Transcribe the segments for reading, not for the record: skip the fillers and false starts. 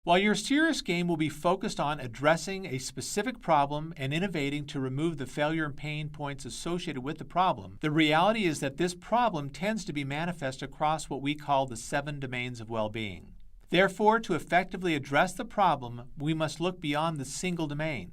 While your serious game will be focused on addressing a specific problem and innovating to remove the failure and pain points associated with the problem, the reality is that this problem tends to be manifest across what we call the 7 domains of well-being. Therefore, to effectively address the problem, we must look beyond the single domain.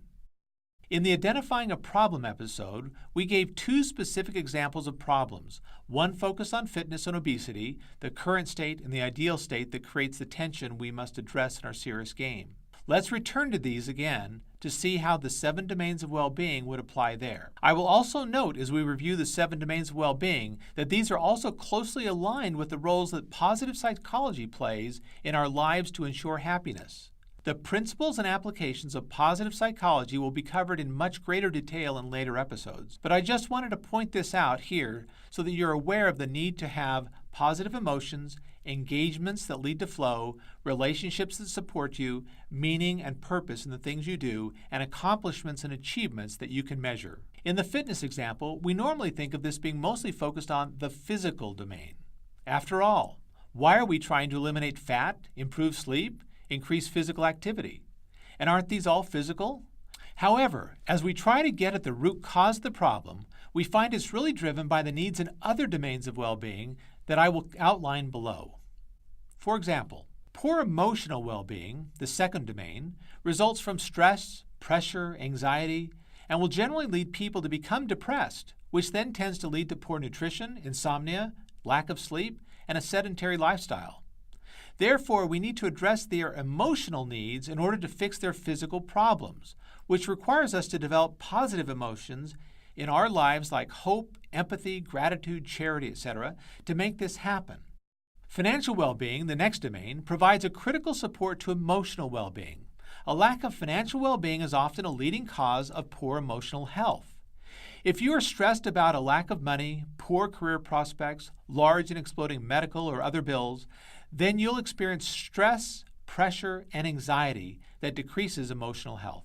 In the Identifying a Problem episode, we gave 2 specific examples of problems. One focused on fitness and obesity, the current state and the ideal state that creates the tension we must address in our serious game. Let's return to these again to see how the 7 domains of well-being would apply there. I will also note as we review the 7 domains of well-being that these are also closely aligned with the roles that positive psychology plays in our lives to ensure happiness. The principles and applications of positive psychology will be covered in much greater detail in later episodes, but I just wanted to point this out here so that you're aware of the need to have positive emotions, engagements that lead to flow, relationships that support you, meaning and purpose in the things you do, and accomplishments and achievements that you can measure. In the fitness example, we normally think of this being mostly focused on the physical domain. After all, why are we trying to eliminate fat, improve sleep, increase physical activity? And aren't these all physical? However, as we try to get at the root cause of the problem, we find it's really driven by the needs in other domains of well-being that I will outline below. For example, poor emotional well-being, the second domain, results from stress, pressure, anxiety, and will generally lead people to become depressed, which then tends to lead to poor nutrition, insomnia, lack of sleep, and a sedentary lifestyle. Therefore, we need to address their emotional needs in order to fix their physical problems, which requires us to develop positive emotions in our lives like hope, empathy, gratitude, charity, etc., to make this happen. Financial well-being, the next domain, provides a critical support to emotional well-being. A lack of financial well-being is often a leading cause of poor emotional health. If you are stressed about a lack of money, poor career prospects, large and exploding medical or other bills, then you'll experience stress, pressure, and anxiety that decreases emotional health.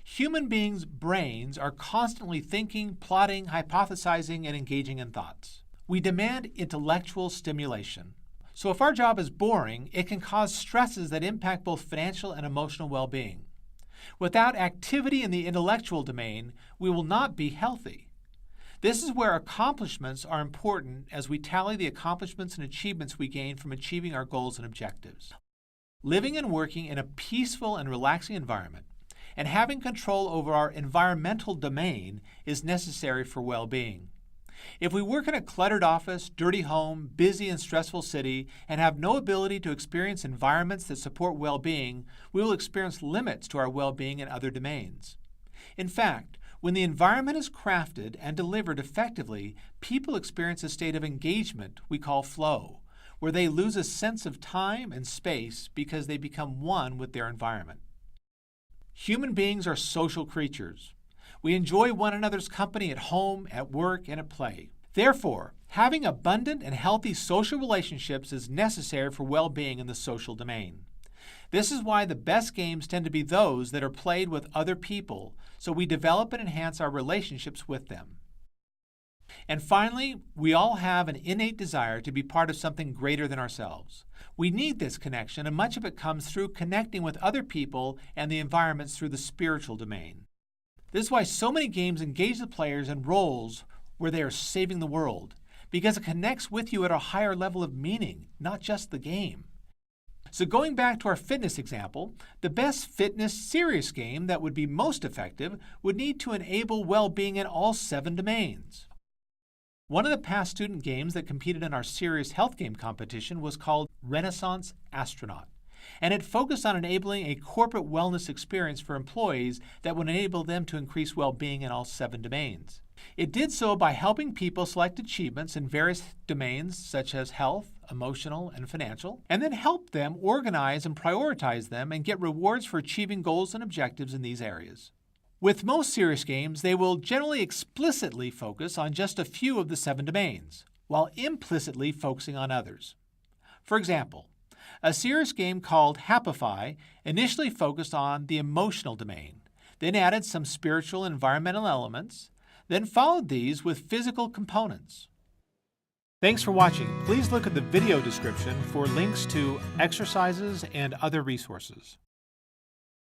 Human beings' brains are constantly thinking, plotting, hypothesizing, and engaging in thoughts. We demand intellectual stimulation. So if our job is boring, it can cause stresses that impact both financial and emotional well-being. Without activity in the intellectual domain, we will not be healthy. This is where accomplishments are important as we tally the accomplishments and achievements we gain from achieving our goals and objectives. Living and working in a peaceful and relaxing environment and having control over our environmental domain is necessary for well-being. If we work in a cluttered office, dirty home, busy and stressful city, and have no ability to experience environments that support well-being, we will experience limits to our well-being in other domains. In fact, when the environment is crafted and delivered effectively, people experience a state of engagement we call flow, where they lose a sense of time and space because they become one with their environment. Human beings are social creatures. We enjoy one another's company at home, at work, and at play. Therefore, having abundant and healthy social relationships is necessary for well-being in the social domain. This is why the best games tend to be those that are played with other people, so we develop and enhance our relationships with them. And finally, we all have an innate desire to be part of something greater than ourselves. We need this connection, and much of it comes through connecting with other people and the environments through the spiritual domain. This is why so many games engage the players in roles where they are saving the world, because it connects with you at a higher level of meaning, not just the game. So going back to our fitness example, the best fitness serious game that would be most effective would need to enable well-being in all 7 domains. One of the past student games that competed in our serious health game competition was called Renaissance Astronaut, and it focused on enabling a corporate wellness experience for employees that would enable them to increase well-being in all 7 domains. It did so by helping people select achievements in various domains such as health, emotional, and financial, and then help them organize and prioritize them and get rewards for achieving goals and objectives in these areas. With most serious games, they will generally explicitly focus on just a few of the 7 domains, while implicitly focusing on others. For example, a serious game called Happify initially focused on the emotional domain, then added some spiritual and environmental elements, then followed these with physical components. Thanks for watching. Please look at the video description for links to exercises and other resources.